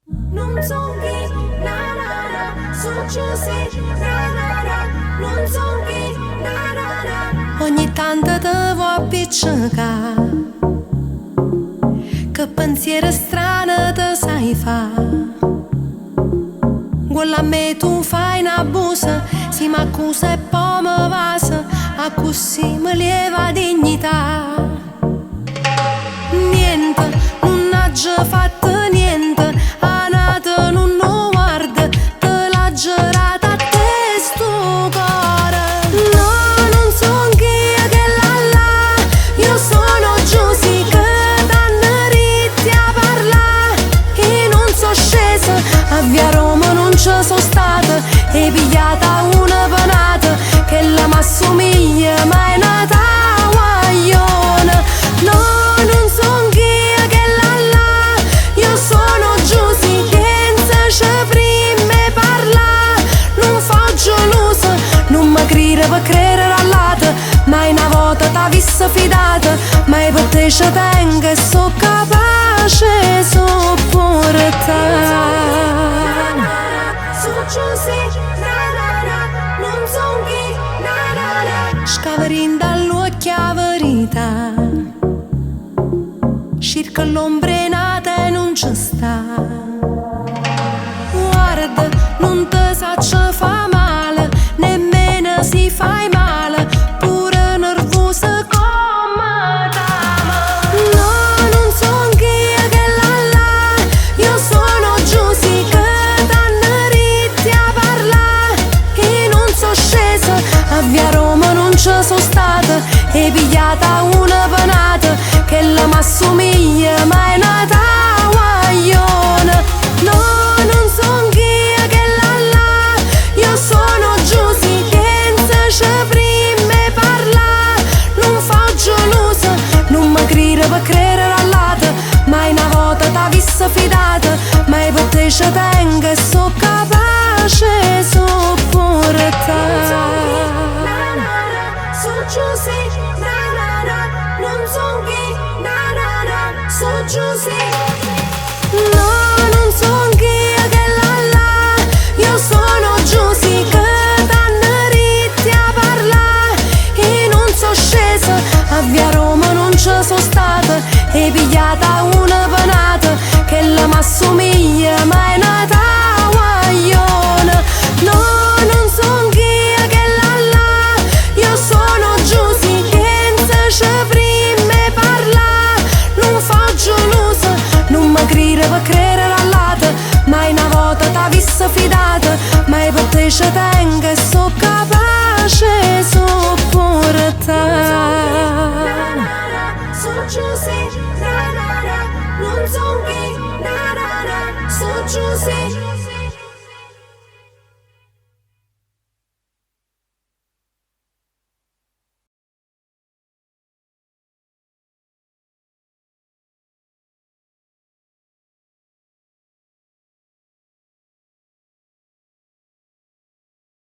Non so chi, na na na, su giù sì, na na na, non so chi, na na na. Ogni tanto te vuoi appiccicare, che pensiero strano te sai fa. Quella a me tu fai una busa, si m'accusa e poi mi vasa, a così mi lieva dignità. Niente, non ha già fatto niente, a nato non lo guarda, te l'ha girata a te sto cuore. No, non son chi che là, io sono Giusy che t'hanno ritti a parlare. E non so scesa, a via Roma non ci sono stata, e pigliata una panata, che la m'assomiglia ma è nata guagliona. No, non son chi che là, io sono Giusy che non ci prime parla. Non faccio l'uso, non mi crire per credere all'ata, mai una volta t'ha vista fidata, mai per te ci tengo e so capace sopportare. Non son chi, scavarin dall'occhio a verità, circa l'ombre nata e non ci sta. Guarda, non te saccia fa male, nemmeno si fai male, pure nervosa come t'ama. No, non son chi che là, io sono Giusy che t'hanno ritti a parlare. E non so scesa, a via Roma non ci sono stata, e pigliata una panata, che la m'assomiglia ma è nata guagliona. No, non son chi che là, io sono Giusy che non ci prime parla. Non faccio l'uso, non mi crire per credere all'ata, mai una volta t'ha vista fidata, mai per te ci tengo e so capace sopportare. Su Giusy, na na na, non son chi, na na na, su Giusy. No, non son chi che là, io sono Giusy che t'hanno ritti a parlare. E non so scesa, a via Roma non ci sono stata, e pigliata una panata, che la m'assomiglia ma è nata guagliona. No, non son chi che là, io sono Giusy che non ci prime parla. Non faccio l'uso, non mi crire per credere all'ata, mai una volta t'ha vista fidata, mai per te ci tengo e so capace sopportare. Su Giusy, na na na, non son chi, na na na, su Giusy.